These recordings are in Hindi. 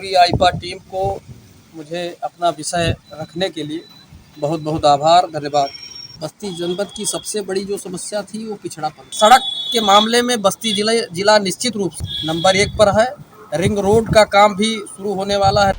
पूरी आईपा टीम को मुझे अपना विषय रखने के लिए बहुत बहुत आभार, धन्यवाद। बस्ती जनपद की सबसे बड़ी जो समस्या थी वो पिछड़ापन। सड़क के मामले में बस्ती जिला निश्चित रूप से नंबर 1 पर है। रिंग रोड का काम भी शुरू होने वाला है।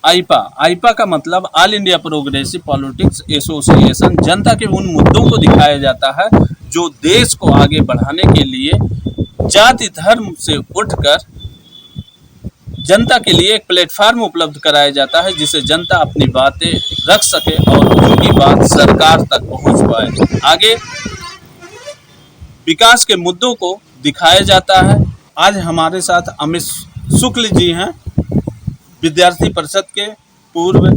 आईपा आईपा का मतलब all India progressive politics association. जनता के उन मुद्दों को दिखाया जाता है जो देश को आगे बढ़ाने के लिए जाति धर्म से उठकर जनता के लिए एक प्लेटफार्म उपलब्ध कराया जाता है जिसे जनता अपनी बातें रख सके और उनकी बात सरकार तक पहुंच पाए। आगे विकास के मुद्दों को दिखाया जाता है। आज हमारे साथ अमित शुक्ल जी हैं, विद्यार्थी परिषद के पूर्व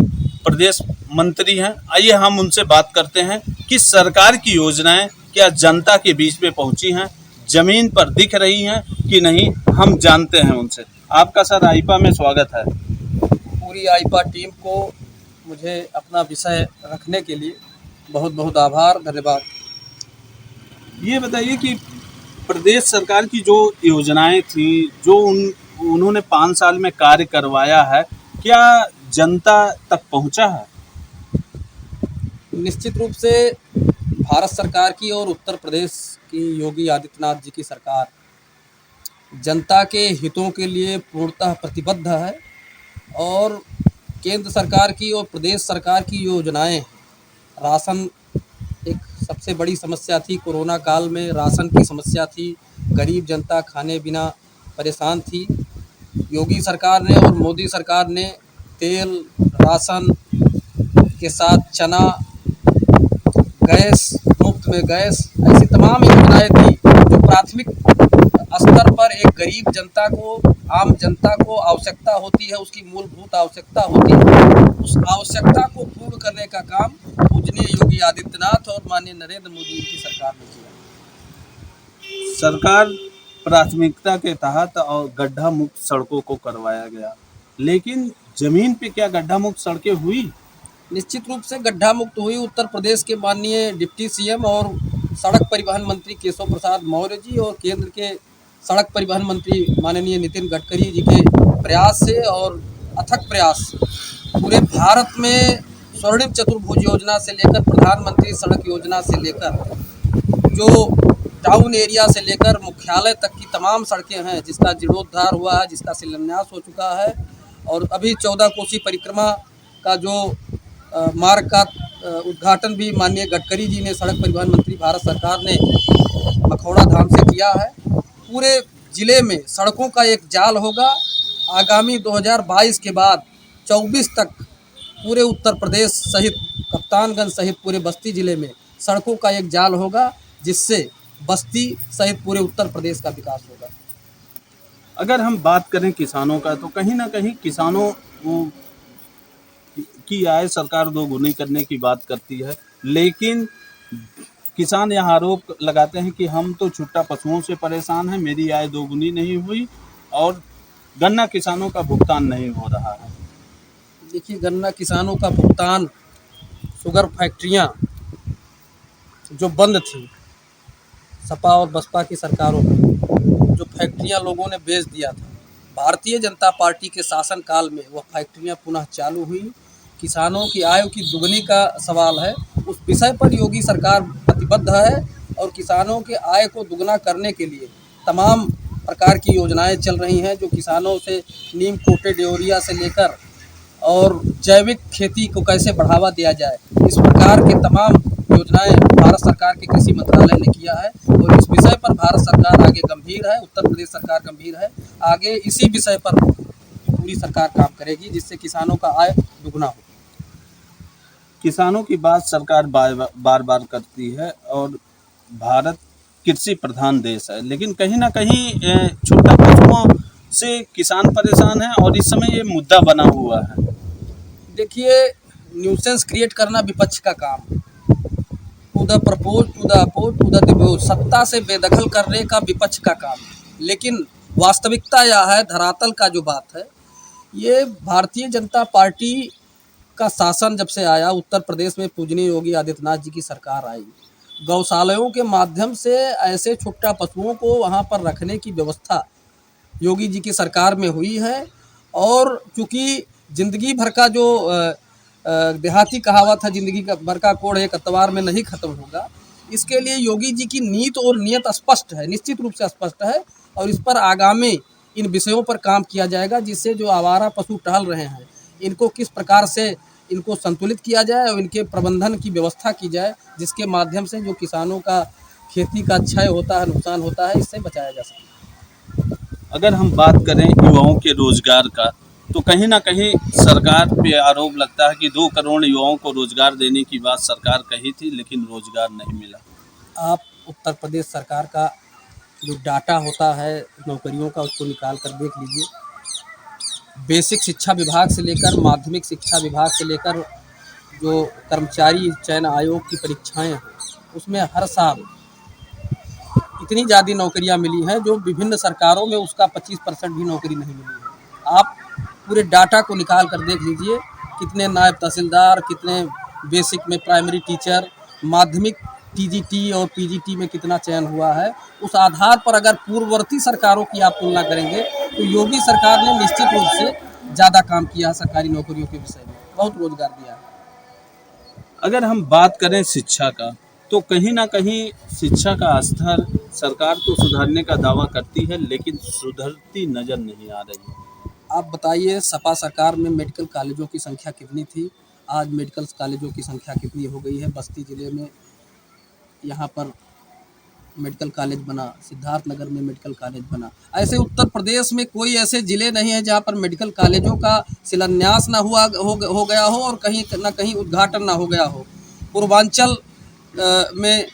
प्रदेश मंत्री हैं। आइए हम उनसे बात करते हैं कि सरकार की योजनाएं क्या जनता के बीच में पहुंची हैं, जमीन पर दिख रही हैं कि नहीं, हम जानते हैं उनसे। आपका सर आईपा में स्वागत है। पूरी आईपा टीम को मुझे अपना विषय रखने के लिए बहुत बहुत आभार, धन्यवाद। ये बताइए कि प्रदेश सरकार की जो योजनाएं थी, जो उन्होंने 5 साल में कार्य करवाया है, क्या जनता तक पहुंचा है? निश्चित रूप से भारत सरकार की और उत्तर प्रदेश की योगी आदित्यनाथ जी की सरकार जनता के हितों के लिए पूर्णतः प्रतिबद्ध है। और केंद्र सरकार की और प्रदेश सरकार की योजनाएं, राशन एक सबसे बड़ी समस्या थी। कोरोना काल में राशन की समस्या थी, गरीब जनता खाने बिना परेशान थी। योगी सरकार ने और मोदी सरकार ने तेल, राशन के साथ चना, गैस, मुफ्त में गैस, ऐसी तमाम योजनाएं थी जो प्राथमिक स्तर पर एक गरीब जनता को, आम जनता को आवश्यकता होती है, उसकी मूलभूत आवश्यकता होती है। उस आवश्यकता को पूर्ण करने का काम पूजनीय योगी आदित्यनाथ और माननीय नरेंद्र मोदी की सरकार ने किया। सरकार प्राथमिकता के तहत और गड्ढा मुक्त सड़कों को करवाया गया, लेकिन जमीन पे क्या गड्ढा मुक्त सड़कें हुई? निश्चित रूप से गड्ढा मुक्त हुई। उत्तर प्रदेश के माननीय डिप्टी सीएम और सड़क परिवहन मंत्री केशव प्रसाद मौर्य जी और केंद्र के सड़क परिवहन मंत्री माननीय नितिन गडकरी जी के प्रयास से और अथक प्रयास पूरे भारत में स्वर्णिम चतुर्भुज योजना से लेकर प्रधानमंत्री सड़क योजना से लेकर जो टाउन एरिया से लेकर मुख्यालय तक की तमाम सड़कें हैं, जिसका जीर्णोद्धार हुआ है, जिसका शिलान्यास हो चुका है। और अभी 14 कोसी परिक्रमा का जो मार्ग का उद्घाटन भी माननीय गडकरी जी ने, सड़क परिवहन मंत्री भारत सरकार ने, मखौड़ा धाम से किया है। पूरे जिले में सड़कों का एक जाल होगा। आगामी 2022 के बाद 24 तक पूरे उत्तर प्रदेश सहित कप्तानगंज सहित पूरे बस्ती जिले में सड़कों का एक जाल होगा, जिससे बस्ती सहित पूरे उत्तर प्रदेश का विकास होगा। अगर हम बात करें किसानों का, तो कहीं ना कहीं किसानों की आय सरकार दोगुनी करने की बात करती है, लेकिन किसान यह आरोप लगाते हैं कि हम तो छुट्टा पशुओं से परेशान हैं, मेरी आय दोगुनी नहीं हुई और गन्ना किसानों का भुगतान नहीं हो रहा है। देखिए, गन्ना किसानों का भुगतान, शुगर फैक्ट्रियां जो बंद थी सपा और बसपा की सरकारों में, जो फैक्ट्रियां लोगों ने बेच दिया था, भारतीय जनता पार्टी के शासनकाल में वह फैक्ट्रियां पुनः चालू हुई। किसानों की आय की दुगनी का सवाल है, उस विषय पर योगी सरकार प्रतिबद्ध है और किसानों के आय को दुगना करने के लिए तमाम प्रकार की योजनाएं चल रही हैं, जो किसानों से नीम कोटेड यूरिया से लेकर और जैविक खेती को कैसे बढ़ावा दिया जाए, इस प्रकार के तमाम योजनाएं भारत सरकार के कृषि मंत्रालय ने किया है। और इस विषय पर भारत सरकार आगे गंभीर है, उत्तर प्रदेश सरकार गंभीर है। आगे इसी विषय पर पूरी सरकार काम करेगी, जिससे किसानों का आय दुगना हो। किसानों की बात सरकार बार बार करती है और भारत कृषि प्रधान देश है, लेकिन कहीं ना कहीं छोटा पशुओं से किसान परेशान है और इस समय ये मुद्दा बना हुआ है। देखिए, न्यूसेंस क्रिएट करना विपक्ष का काम, to the propose, to the oppose, to the depose, सत्ता से बेदखल करने का विपक्ष का काम। लेकिन वास्तविकता यह है, धरातल का जो बात है, ये भारतीय जनता पार्टी का शासन जब से आया, उत्तर प्रदेश में पूजनीय योगी आदित्यनाथ जी की सरकार आई, गौशालाओं के माध्यम से ऐसे छुट्टा पशुओं को वहाँ पर रखने की व्यवस्था योगी जी की सरकार में हुई है। और चूँकि ज़िंदगी भर का जो देहाती कहावत है, ज़िंदगी का भर का कोढ़ एक अतवार में नहीं ख़त्म होगा, इसके लिए योगी जी की नीत और नियत स्पष्ट है, निश्चित रूप से स्पष्ट है। और इस पर आगामी इन विषयों पर काम किया जाएगा, जिससे जो आवारा पशु टहल रहे हैं इनको किस प्रकार से इनको संतुलित किया जाए और इनके प्रबंधन की व्यवस्था की जाए, जिसके माध्यम से जो किसानों का खेती का क्षय होता है, नुकसान होता है, इससे बचाया जा सके। अगर हम बात करें युवाओं के रोजगार का, तो कहीं ना कहीं सरकार पे आरोप लगता है कि 2 करोड़ युवाओं को रोजगार देने की बात सरकार कही थी, लेकिन रोजगार नहीं मिला। आप उत्तर प्रदेश सरकार का जो डाटा होता है नौकरियों का, उसको निकाल कर देख लीजिए। बेसिक शिक्षा विभाग से लेकर माध्यमिक शिक्षा विभाग से लेकर जो कर्मचारी चयन आयोग की परीक्षाएं हैं, उसमें हर साल इतनी ज़्यादा नौकरियां मिली हैं जो विभिन्न सरकारों में उसका 25% भी नौकरी नहीं मिली है। आप पूरे डाटा को निकाल कर देख लीजिए, कितने नायब तहसीलदार, कितने बेसिक में प्राइमरी टीचर, माध्यमिक टीजीटी और पीजीटी में कितना चयन हुआ है। उस आधार पर अगर पूर्ववर्ती सरकारों की आप तुलना करेंगे तो योगी सरकार ने निश्चित रूप से ज़्यादा काम किया है सरकारी नौकरियों के विषय में, बहुत रोजगार दिया है। अगर हम बात करें शिक्षा का, तो कहीं ना कहीं शिक्षा का स्तर सरकार तो सुधारने का दावा करती है, लेकिन सुधरती नजर नहीं आ रही है। आप बताइए, सपा सरकार में मेडिकल कॉलेजों की संख्या कितनी थी, आज मेडिकल कॉलेजों की संख्या कितनी हो गई है। बस्ती ज़िले में यहाँ पर मेडिकल कॉलेज बना, सिद्धार्थनगर में मेडिकल कॉलेज बना। ऐसे उत्तर प्रदेश में कोई ऐसे ज़िले नहीं है जहाँ पर मेडिकल कॉलेजों का शिलान्यास ना हो गया हो और कहीं ना कहीं उद्घाटन ना हो गया हो। पूर्वांचल में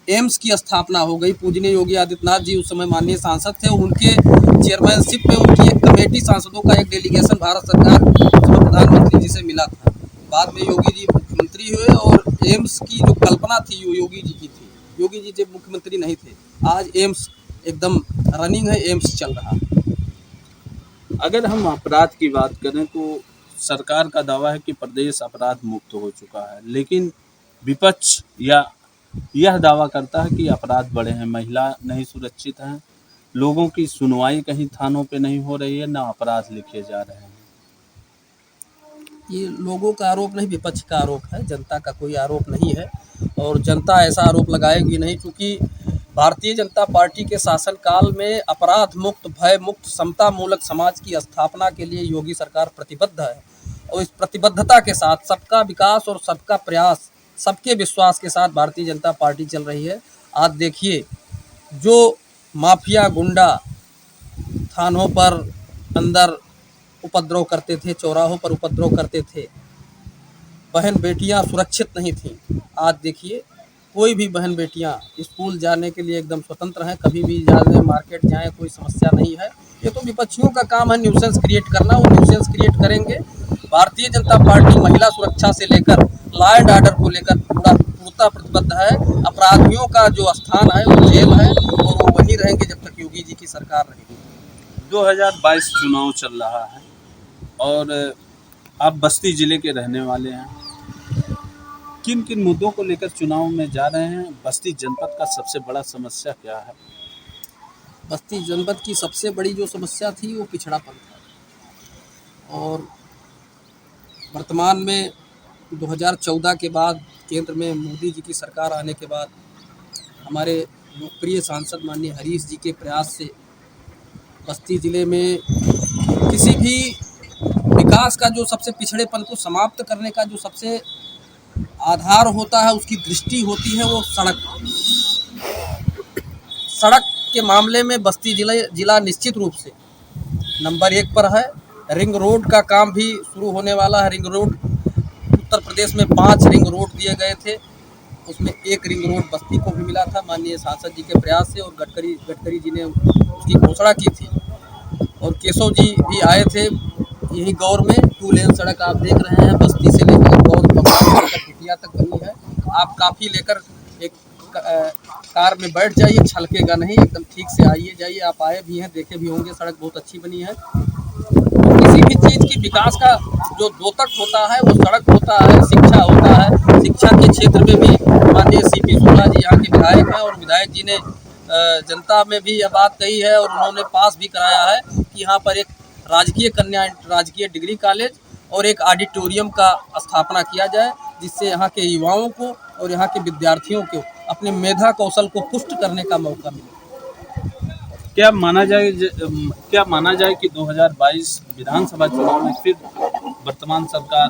एम्स की स्थापना हो गई। पूजनीय योगी आदित्यनाथ जी उस समय माननीय सांसद थे, उनके चेयरमैनशिप में उनकी एक कमेटी, सांसदों का एक डेलीगेशन भारत सरकार उस समय प्रधानमंत्री जी से मिला था। बाद में योगी जी मुख्यमंत्री हुए और एम्स की जो कल्पना थी वो योगी जी की थी। योगी जी जब मुख्यमंत्री नहीं थे, आज एम्स एकदम रनिंग है, एम्स चल रहा है। अगर हम अपराध की बात करें तो सरकार का दावा है कि प्रदेश अपराध मुक्त हो चुका है, लेकिन विपक्ष यह दावा करता है कि अपराध बढ़े हैं, महिला नहीं सुरक्षित हैं, लोगों की सुनवाई कहीं थानों पे नहीं हो रही है, ना अपराध लिखे जा रहे हैं। ये लोगों का आरोप नहीं, विपक्ष का आरोप है, जनता का कोई आरोप नहीं है। और जनता ऐसा आरोप लगाएगी नहीं, क्योंकि भारतीय जनता पार्टी के शासनकाल में अपराध मुक्त, भय मुक्त, समता मूलक समाज की स्थापना के लिए योगी सरकार प्रतिबद्ध है। और इस प्रतिबद्धता के साथ सबका विकास और सबका प्रयास, सबके विश्वास के साथ भारतीय जनता पार्टी चल रही है। आज देखिए, जो माफिया गुंडा थानों पर अंदर उपद्रव करते थे, चौराहों पर उपद्रव करते थे, बहन बेटियां सुरक्षित नहीं थीं, आज देखिए कोई भी बहन बेटियां स्कूल जाने के लिए एकदम स्वतंत्र हैं, कभी भी जाए, मार्केट जाएं, कोई समस्या नहीं है। ये तो विपक्षियों का काम है न्यूसेंस क्रिएट करना, वो न्यूसेंस क्रिएट करेंगे। भारतीय जनता पार्टी महिला सुरक्षा से लेकर लॉ एंड ऑर्डर को लेकर पूर्णतः प्रतिबद्ध है। अपराधियों का जो स्थान है वो जेल है और वो वहीं रहेंगे जब तक योगी जी की सरकार रहेगी। 2022 चुनाव चल रहा है और आप बस्ती जिले के रहने वाले हैं, किन किन मुद्दों को लेकर चुनाव में जा रहे हैं? बस्ती जनपद का सबसे बड़ा समस्या क्या है? बस्ती जनपद की सबसे बड़ी जो समस्या थी वो पिछड़ापन था। और वर्तमान में 2014 के बाद केंद्र में मोदी जी की सरकार आने के बाद हमारे लोकप्रिय सांसद माननीय हरीश जी के प्रयास से बस्ती ज़िले में किसी भी विकास का जो सबसे पिछड़ेपन को समाप्त करने का जो सबसे आधार होता है, उसकी दृष्टि होती है, वो सड़क के मामले में बस्ती जिला निश्चित रूप से नंबर 1 पर है। रिंग रोड का काम भी शुरू होने वाला है। रिंग रोड उत्तर प्रदेश में 5 रिंग रोड दिए गए थे, उसमें 1 रिंग रोड बस्ती को भी मिला था माननीय सांसद जी के प्रयास से, और गडकरी जी ने उसकी घोषणा की थी। और केशव जी भी आए थे यही गौर में। 2 लेन सड़क आप देख रहे हैं, बस्ती से लेकर गौर कुटिया तक बनी है। आप काफ़ी लेकर एक कार में बैठ जाइए, छलकेगा नहीं, एकदम ठीक से आइए जाइए। आप आए भी हैं, देखे भी होंगे, सड़क बहुत अच्छी बनी है। किसी भी चीज़ की विकास का जो द्योतक होता है वो सड़क होता है, शिक्षा होता है। शिक्षा के क्षेत्र में भी माननीय CP सोना जी यहाँ के विधायक हैं और विधायक जी ने जनता में भी यह बात कही है और उन्होंने पास भी कराया है कि यहाँ पर एक राजकीय डिग्री कॉलेज और एक ऑडिटोरियम का स्थापना किया जाए, जिससे यहाँ के युवाओं को और यहाँ के विद्यार्थियों को अपने मेधा कौशल को पुष्ट करने का मौका मिले। क्या माना जाए कि 2022 विधानसभा चुनाव में फिर वर्तमान सरकार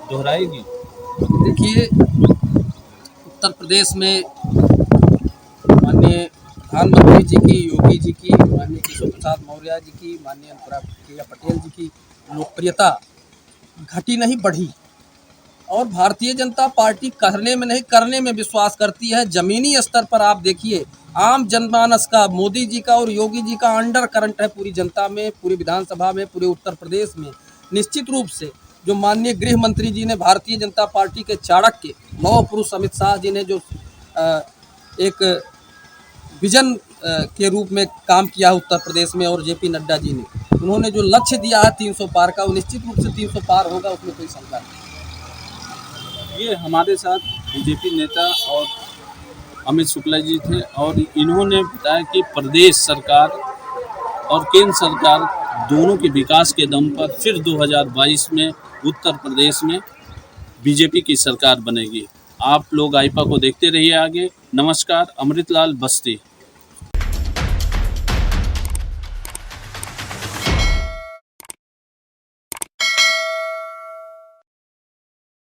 दोहराएगी? देखिए, उत्तर प्रदेश में माननीय प्रधानमंत्री जी की, योगी जी की, माननीय केशव प्रसाद मौर्य जी की, माननीय अनुप्रिया पटेल जी की लोकप्रियता घटी नहीं बढ़ी। और भारतीय जनता पार्टी कहने में नहीं करने में विश्वास करती है। जमीनी स्तर पर आप देखिए, आम जनमानस का, मोदी जी का और योगी जी का अंडर करंट है पूरी जनता में, पूरी विधानसभा में, पूरे उत्तर प्रदेश में। निश्चित रूप से जो माननीय गृह मंत्री जी ने, भारतीय जनता पार्टी के चाणक्य लौह पुरुष अमित शाह जी ने जो एक विजन के रूप में काम किया है उत्तर प्रदेश में, और जेपी नड्डा जी ने, उन्होंने जो लक्ष्य दिया है 300 पार का, वो निश्चित रूप से 300 पार होगा, उसमें कोई शंका नहीं। ये हमारे साथ बीजेपी नेता और अमित शुक्ला जी थे, और इन्होंने बताया कि प्रदेश सरकार और केंद्र सरकार दोनों के विकास के दम पर फिर 2022 में उत्तर प्रदेश में बीजेपी की सरकार बनेगी। आप लोग आइपा को देखते रहिए आगे। नमस्कार, अमृतलाल बस्ती।